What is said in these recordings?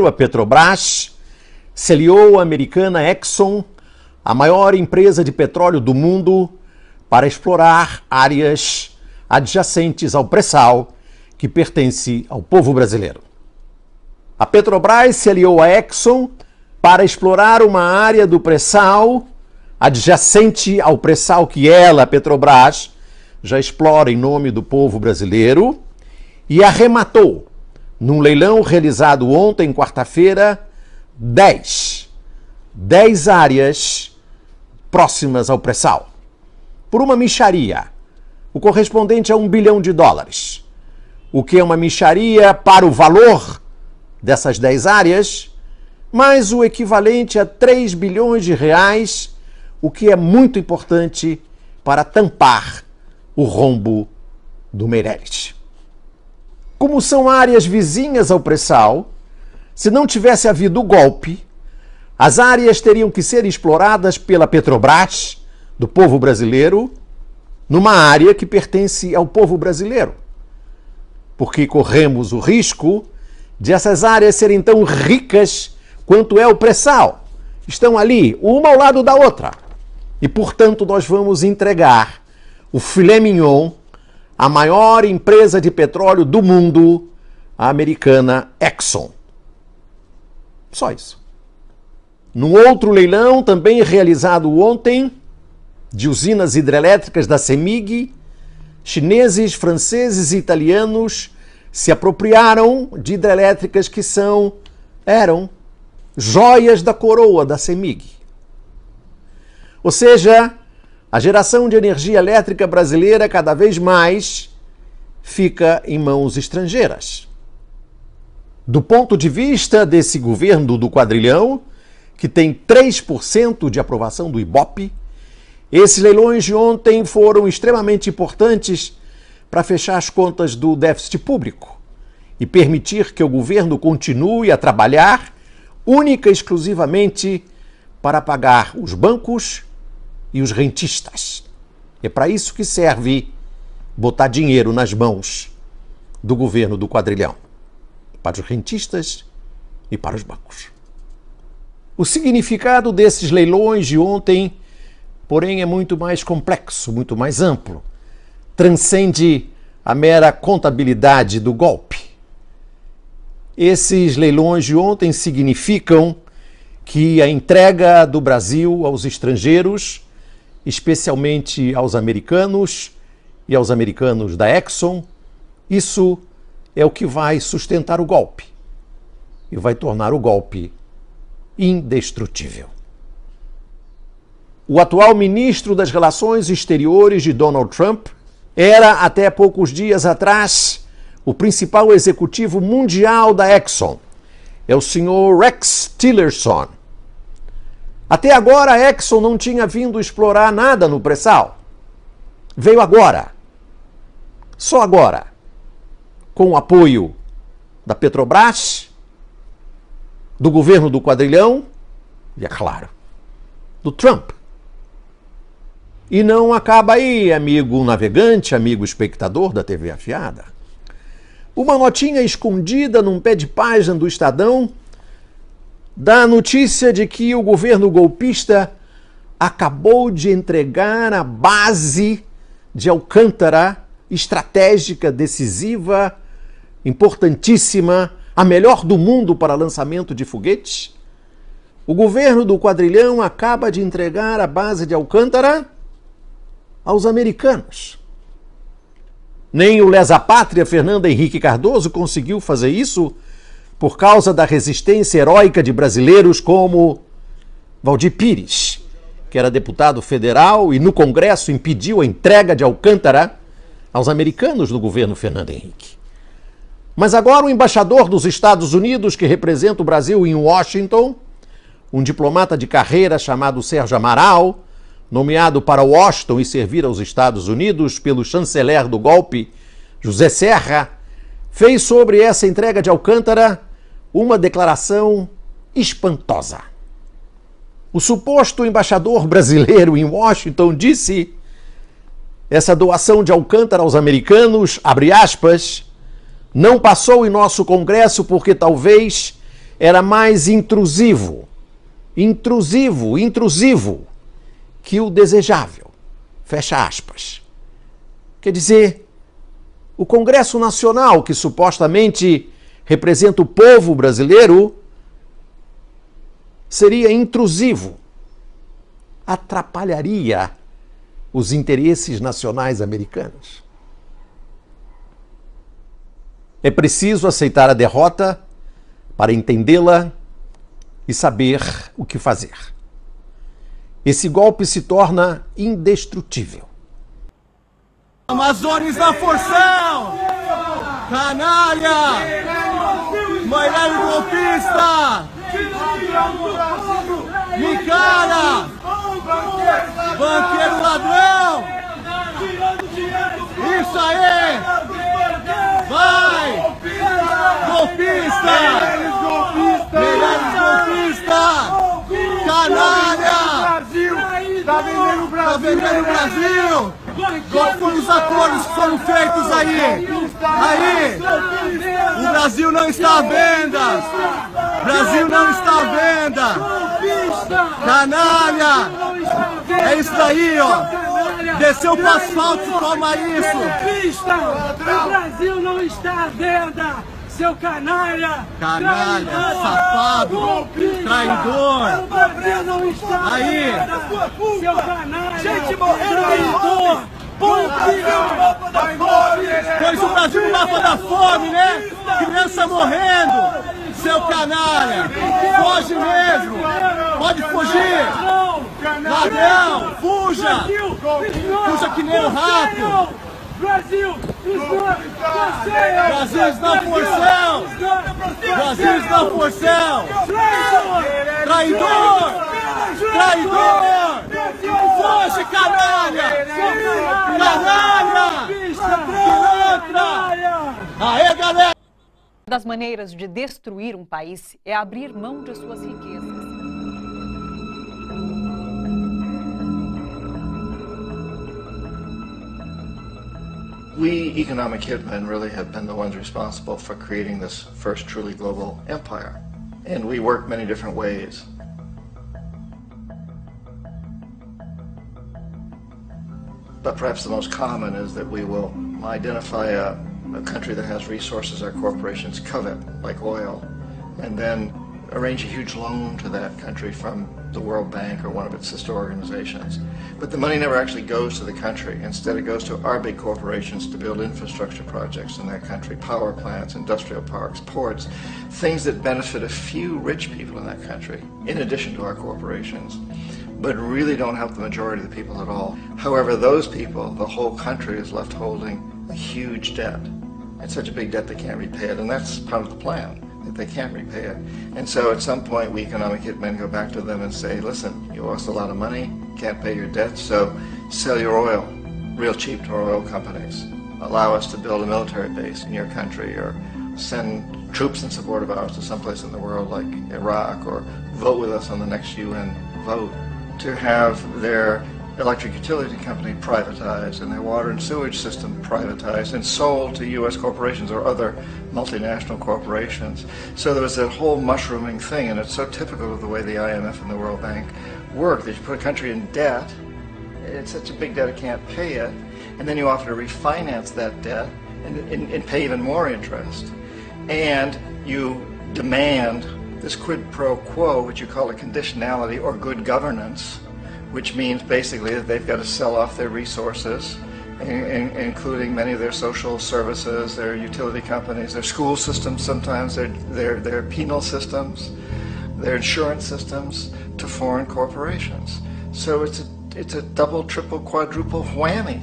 A Petrobras se aliou à americana Exxon, a maior empresa de petróleo do mundo, para explorar áreas adjacentes ao pré-sal que pertence ao povo brasileiro. A Petrobras se aliou à Exxon para explorar uma área do pré-sal adjacente ao pré-sal que ela, a Petrobras, já explora em nome do povo brasileiro e arrematou, num leilão realizado ontem, quarta-feira, 10 áreas próximas ao pré-sal, por uma mixaria, o correspondente a $1 bilhão, o que é uma mixaria para o valor dessas 10 áreas, mais o equivalente a R$3 bilhões, o que é muito importante para tampar o rombo do Meirelles. Como são áreas vizinhas ao pré-sal, se não tivesse havido o golpe, as áreas teriam que ser exploradas pela Petrobras, do povo brasileiro, numa área que pertence ao povo brasileiro. Porque corremos o risco de essas áreas serem tão ricas quanto é o pré-sal. Estão ali, uma ao lado da outra. E, portanto, nós vamos entregar o filé mignon à maior empresa de petróleo do mundo, a americana Exxon. Só isso. Num outro leilão, também realizado ontem, de usinas hidrelétricas da CEMIG, chineses, franceses e italianos se apropriaram de hidrelétricas que eram joias da coroa da CEMIG. Ou seja, a geração de energia elétrica brasileira cada vez mais fica em mãos estrangeiras. Do ponto de vista desse governo do quadrilhão, que tem 3% de aprovação do Ibope, esses leilões de ontem foram extremamente importantes para fechar as contas do déficit público e permitir que o governo continue a trabalhar única e exclusivamente para pagar os bancos e os rentistas. É para isso que serve botar dinheiro nas mãos do governo do quadrilhão, para os rentistas e para os bancos. O significado desses leilões de ontem, porém, é muito mais complexo, muito mais amplo. Transcende a mera contabilidade do golpe. Esses leilões de ontem significam que a entrega do Brasil aos estrangeiros, especialmente aos americanos e aos americanos da Exxon, isso é o que vai sustentar o golpe e vai tornar o golpe indestrutível. O atual ministro das Relações Exteriores de Donald Trump era, até poucos dias atrás, o principal executivo mundial da Exxon. É o senhor Rex Tillerson. Até agora a Exxon não tinha vindo explorar nada no pré-sal. Veio agora. Só agora. Com o apoio da Petrobras, do governo do quadrilhão e, é claro, do Trump. E não acaba aí, amigo navegante, amigo espectador da TV Afiada. Uma notinha escondida num pé de página do Estadão dá a notícia de que o governo golpista acabou de entregar a base de Alcântara, estratégica, decisiva, importantíssima, a melhor do mundo para lançamento de foguetes. O governo do quadrilhão acaba de entregar a base de Alcântara aos americanos. Nem o lesa-pátria Fernando Henrique Cardoso conseguiu fazer isso por causa da resistência heróica de brasileiros como Valdir Pires, que era deputado federal e no Congresso impediu a entrega de Alcântara aos americanos do governo Fernando Henrique. Mas agora o embaixador dos Estados Unidos, que representa o Brasil em Washington, um diplomata de carreira chamado Sérgio Amaral, nomeado para Washington e servir aos Estados Unidos pelo chanceler do golpe, José Serra, fez sobre essa entrega de Alcântara uma declaração espantosa. O suposto embaixador brasileiro em Washington disse: essa doação de Alcântara aos americanos, abre aspas, não passou em nosso Congresso porque talvez era mais intrusivo que o desejável. Fecha aspas. Quer dizer, o Congresso Nacional, que supostamente representa o povo brasileiro, seria intrusivo, atrapalharia os interesses nacionais americanos. É preciso aceitar a derrota para entendê-la e saber o que fazer. Esse golpe se torna indestrutível. Amazones na forção! Canalha! Moirão golpista! Micana! Banqueiro ladrão! Isso aí! Vai! Golpista! Melhores golpista! Canalha! Tá vendendo o Brasil! Tá vendendo o Brasil! Qual foram os acordos que foram feitos aí? Aí! O Brasil não está à venda! O Brasil não está à venda! Canalha! É isso daí, ó! Desceu pro asfalto e toma isso! O Brasil não está à venda! Seu canalha! Canalha, traidor, safado, golpista, traidor! O Brasil não está Aí. à venda! Seu canalha! Gente morrendo traidor! Pois o Brasil no mapa da fome, né? Criança morrendo! Seu canalha! Foge mesmo! Pode fugir! Ladrão! Fuja! Fuja que nem um rato! Brasil! Brasil está porção! Brasil está porção! Traidor! Traidor! Foge, canalha! Canalha! Pilantra! Aê, galera! Uma das maneiras de destruir um país é abrir mão de suas riquezas. We economic hitmen really have been the ones responsible for creating this first truly global empire. And we work many different ways. But perhaps the most common is that we will identify a country that has resources our corporations covet, like oil, and then arrange a huge loan to that country from the World Bank or one of its sister organizations. But the money never actually goes to the country. Instead, it goes to our big corporations to build infrastructure projects in that country, power plants, industrial parks, ports, things that benefit a few rich people in that country, in addition to our corporations, but really don't help the majority of the people at all. However, those people, the whole country is left holding a huge debt. It's such a big debt they can't repay it, and that's part of the plan, that they can't repay it. And so at some point, we economic hitmen go back to them and say, listen, you owe us a lot of money, can't pay your debt, so sell your oil real cheap to our oil companies. Allow us to build a military base in your country, or send troops in support of ours to someplace in the world like Iraq, or vote with us on the next UN vote. To have their electric utility company privatized and their water and sewage system privatized and sold to U.S. corporations or other multinational corporations. So there was that whole mushrooming thing, and it's so typical of the way the IMF and the World Bank work, that you put a country in debt, it's such a big debt it can't pay it, and then you offer to refinance that debt and pay even more interest. And you demand this quid pro quo, which you call a conditionality or good governance, which means basically that they've got to sell off their resources, including many of their social services, their utility companies, their school systems sometimes, their penal systems, their insurance systems, to foreign corporations. So it's a double, triple, quadruple whammy.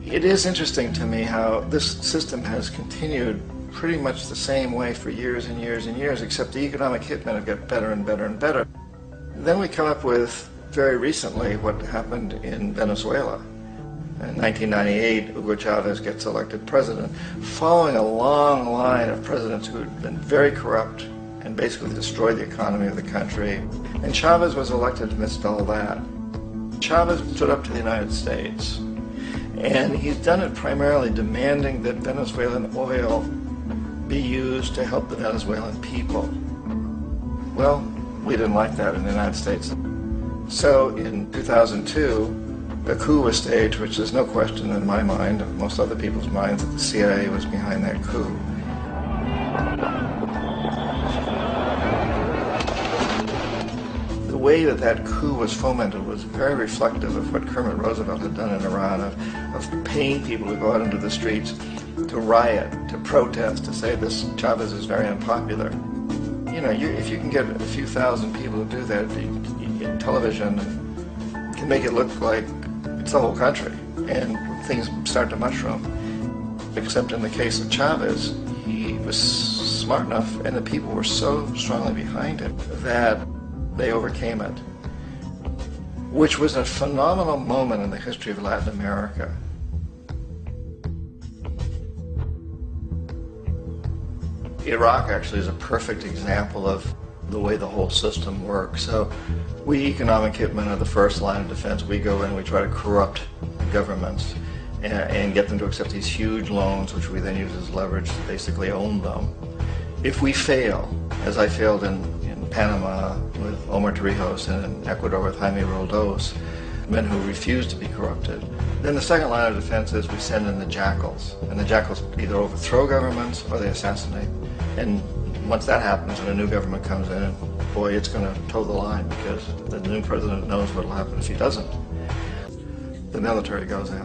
It is interesting to me how this system has continued pretty much the same way for years and years and years, except the economic hitmen have got better and better and better. Then we come up with, very recently, what happened in Venezuela. In 1998, Hugo Chavez gets elected president, following a long line of presidents who had been very corrupt and basically destroyed the economy of the country. And Chavez was elected amidst all that. Chavez stood up to the United States, and he's done it primarily demanding that Venezuelan oil be used to help the Venezuelan people. Well, we didn't like that in the United States. So in 2002, a coup was staged, which there's no question in my mind, and most other people's minds, that the CIA was behind that coup. The way that that coup was fomented was very reflective of what Kermit Roosevelt had done in Iran, of paying people to go out into the streets, to riot, to protest, to say this Chavez is very unpopular. You know, if you can get a few thousand people to do that in television, can make it look like it's the whole country, and things start to mushroom. Except in the case of Chavez, he was smart enough, and the people were so strongly behind him that they overcame it, which was a phenomenal moment in the history of Latin America. Iraq actually is a perfect example of the way the whole system works. So we economic hitmen are the first line of defense. We go in, we try to corrupt governments and get them to accept these huge loans, which we then use as leverage to basically own them. If we fail, as I failed in Panama with Omar Torrijos and in Ecuador with Jaime Roldos, men who refuse to be corrupted, then the second line of defense is we send in the jackals. And the jackals either overthrow governments or they assassinate. And once that happens and a new government comes in, and boy, it's going to toe the line, because the new president knows what will happen if he doesn't. The military goes in.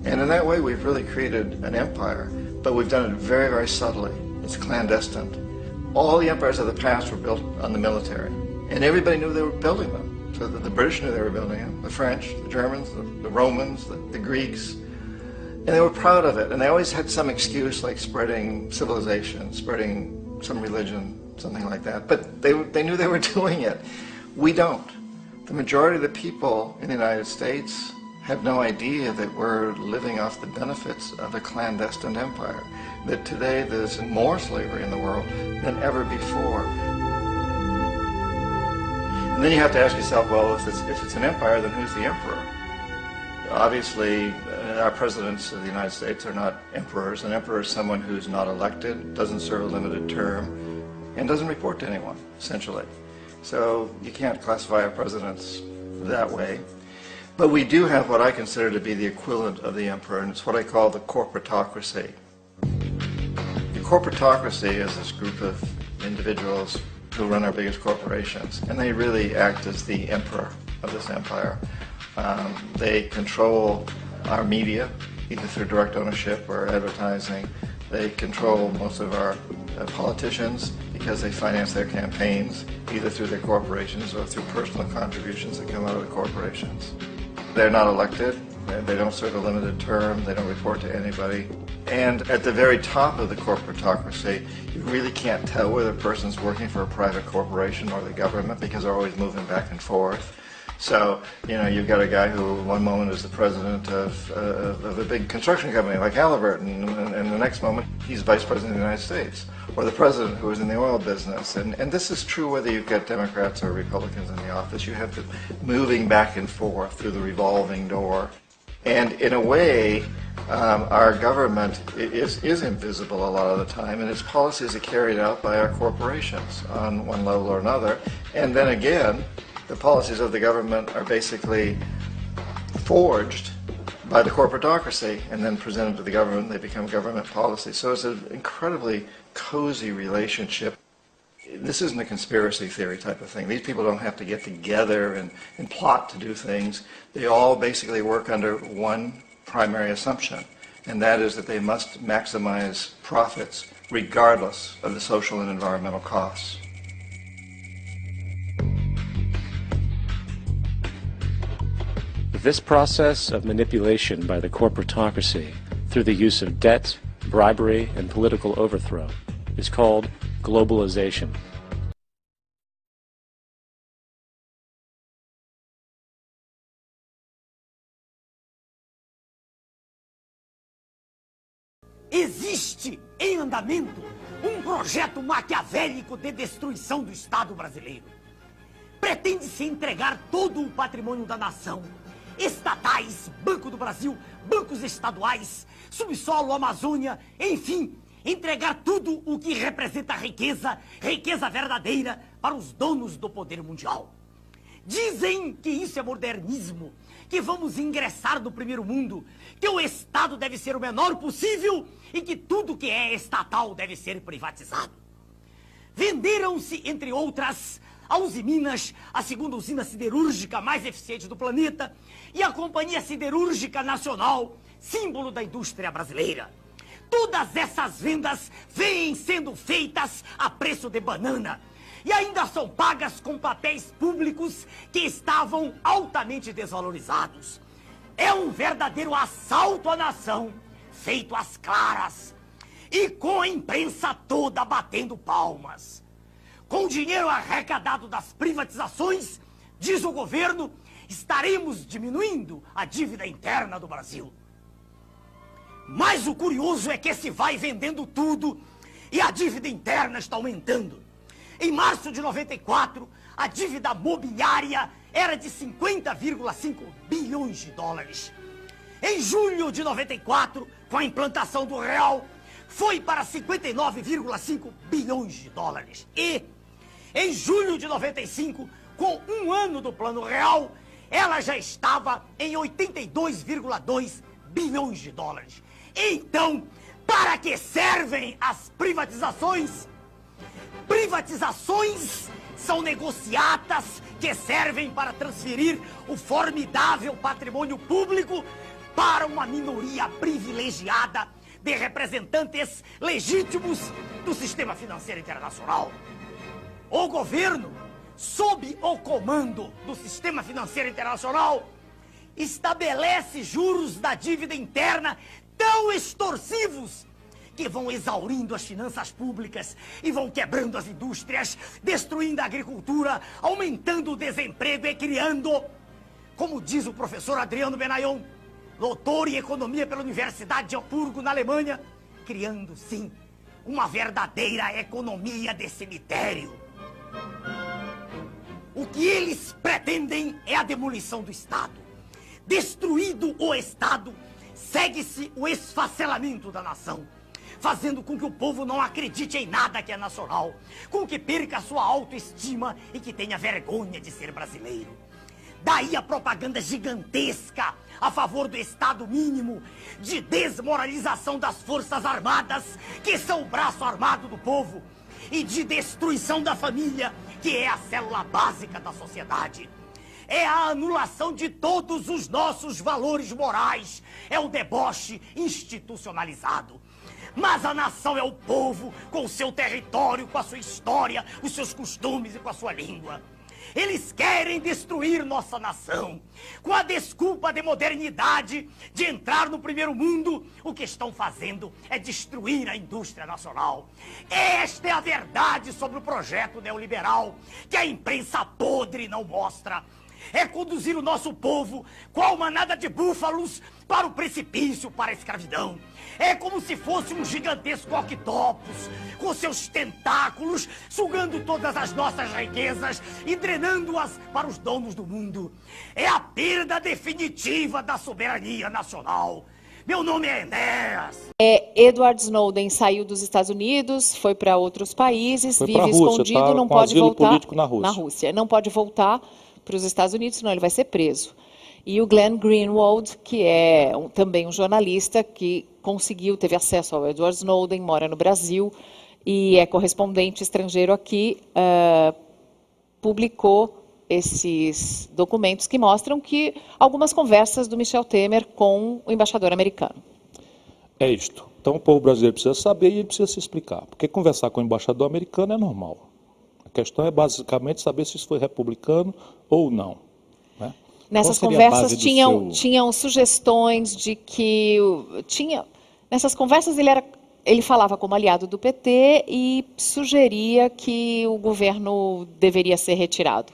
And in that way, we've really created an empire, but we've done it very, very subtly. It's clandestine. All the empires of the past were built on the military, and everybody knew they were building them. So the British knew they were building them, the French, the Germans, the Romans, the Greeks, and they were proud of it. And they always had some excuse, like spreading civilization, spreading some religion, something like that. But they knew they were doing it. We don't. The majority of the people in the United States have no idea that we're living off the benefits of a clandestine empire, that today there's more slavery in the world than ever before. And then you have to ask yourself, well, if it's an empire, then who's the emperor? Obviously, our presidents of the United States are not emperors. An emperor is someone who's not elected, doesn't serve a limited term, and doesn't report to anyone, essentially. So you can't classify our presidents that way. But we do have what I consider to be the equivalent of the emperor, and it's what I call the corporatocracy. The corporatocracy is this group of individuals who run our biggest corporations, and they really act as the emperor of this empire. They control our media, either through direct ownership or advertising. They control most of our politicians because they finance their campaigns, either through their corporations or through personal contributions that come out of the corporations. They're not elected, they don't serve a limited term, they don't report to anybody. And at the very top of the corporatocracy, you really can't tell whether a person's working for a private corporation or the government, because they're always moving back and forth. So, you know, you've got a guy who one moment is the president of a big construction company like Halliburton, and the next moment he's vice president of the United States, or the president who is in the oil business. And this is true whether you've got Democrats or Republicans in the office. You have to moving back and forth through the revolving door. And in a way, our government is invisible a lot of the time, and its policies are carried out by our corporations on one level or another. And then again, the policies of the government are basically forged by the corporatocracy and then presented to the government. They become government policy. So it's an incredibly cozy relationship. This isn't a conspiracy theory type of thing. These people don't have to get together and plot to do things. They all basically work under one primary assumption, and that is that they must maximize profits regardless of the social and environmental costs. This process of manipulation by the corporatocracy through the use of debt, bribery, and political overthrow is called globalization. Existe em andamento projeto maquiavélico de destruição do Estado brasileiro. Pretende-se entregar todo o patrimônio da nação estatais, Banco do Brasil, bancos estaduais, subsolo, Amazônia, enfim, entregar tudo o que representa riqueza, riqueza verdadeira, para os donos do poder mundial. Dizem que isso é modernismo, que vamos ingressar no primeiro mundo, que o Estado deve ser o menor possível e que tudo que é estatal deve ser privatizado. Venderam-se, entre outras, a Uzi Minas, a segunda usina siderúrgica mais eficiente do planeta, e a Companhia Siderúrgica Nacional, símbolo da indústria brasileira. Todas essas vendas vêm sendo feitas a preço de banana e ainda são pagas com papéis públicos que estavam altamente desvalorizados. É um verdadeiro assalto à nação, feito às claras, e com a imprensa toda batendo palmas. Com o dinheiro arrecadado das privatizações, diz o governo, estaremos diminuindo a dívida interna do Brasil. Mas o curioso é que se vai vendendo tudo e a dívida interna está aumentando. Em março de 94, a dívida mobiliária era de 50,5 bilhões de dólares. Em julho de 94, com a implantação do real, foi para 59,5 bilhões de dólares. E, em julho de 95, com um ano do Plano Real, ela já estava em 82,2 bilhões de dólares. Então, para que servem as privatizações? Privatizações são negociatas que servem para transferir o formidável patrimônio público para uma minoria privilegiada de representantes legítimos do sistema financeiro internacional. O governo, sob o comando do sistema financeiro internacional, estabelece juros da dívida interna tão extorsivos que vão exaurindo as finanças públicas e vão quebrando as indústrias, destruindo a agricultura, aumentando o desemprego e criando, como diz o professor Adriano Benayon, doutor em economia pela Universidade de Hamburgo, na Alemanha, criando, sim, uma verdadeira economia de cemitério. O que eles pretendem é a demolição do Estado. Destruído o Estado, segue-se o esfacelamento da nação, fazendo com que o povo não acredite em nada que é nacional, com que perca a sua autoestima e que tenha vergonha de ser brasileiro. Daí a propaganda gigantesca a favor do Estado mínimo, de desmoralização das Forças Armadas, que são o braço armado do povo, e de destruição da família, que é a célula básica da sociedade. É a anulação de todos os nossos valores morais, é o deboche institucionalizado. Mas a nação é o povo, com o seu território, com a sua história, os seus costumes e com a sua língua. Eles querem destruir nossa nação. Com a desculpa de modernidade, de entrar no primeiro mundo, o que estão fazendo é destruir a indústria nacional. Esta é a verdade sobre o projeto neoliberal, que a imprensa podre não mostra. É conduzir o nosso povo, qual manada de búfalos, para o precipício, para a escravidão. É como se fosse um gigantesco octopus, com seus tentáculos, sugando todas as nossas riquezas e drenando-as para os donos do mundo. É a perda definitiva da soberania nacional. Meu nome é Enéas. Edward Snowden saiu dos Estados Unidos, foi para outros países, foi vive Rússia, escondido, tá não com pode asilo voltar político na Rússia. Não pode voltar para os Estados Unidos, senão ele vai ser preso. E o Glenn Greenwald, que é também um jornalista que teve acesso ao Edward Snowden, mora no Brasil e é correspondente estrangeiro aqui, publicou esses documentos que mostram que algumas conversas do Michel Temer com o embaixador americano. É isto. Então o povo brasileiro precisa saber e ele precisa se explicar. Porque conversar com o embaixador americano é normal. A questão é basicamente saber se isso foi republicano ou não. Né? Nessas conversas tinham sugestões de que... Nessas conversas ele falava como aliado do PT e sugeria que o governo deveria ser retirado.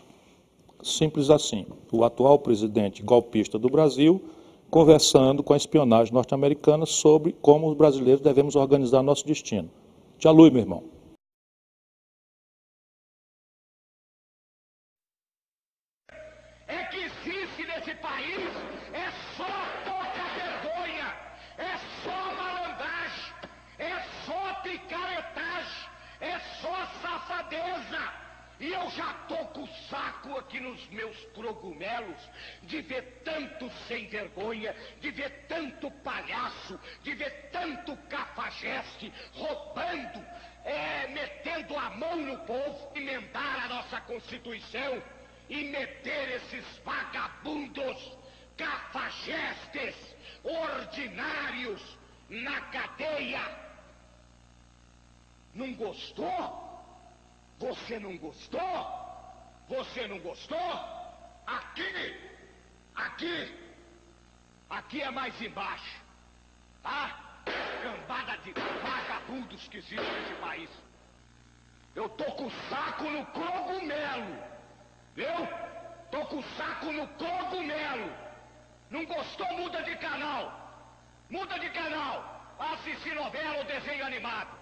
Simples assim. O atual presidente golpista do Brasil conversando com a espionagem norte-americana sobre como os brasileiros devemos organizar nosso destino. Tchau, meu irmão. É que existe nesse país já tô com o saco aqui nos meus cogumelos de ver tanto sem vergonha, de ver tanto palhaço, de ver tanto cafajeste roubando, metendo a mão no povo, emendar a nossa Constituição e meter esses vagabundos, cafajestes, ordinários na cadeia. Não gostou? Você não gostou? Você não gostou? Aqui é mais embaixo, tá? Cambada de vagabundos que existe nesse país. Eu tô com o saco no cogumelo, viu? Tô com o saco no cogumelo. Não gostou? Muda de canal. Muda de canal. Assistir novela ou desenho animado.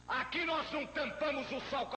Aqui nós não tampamos o sol.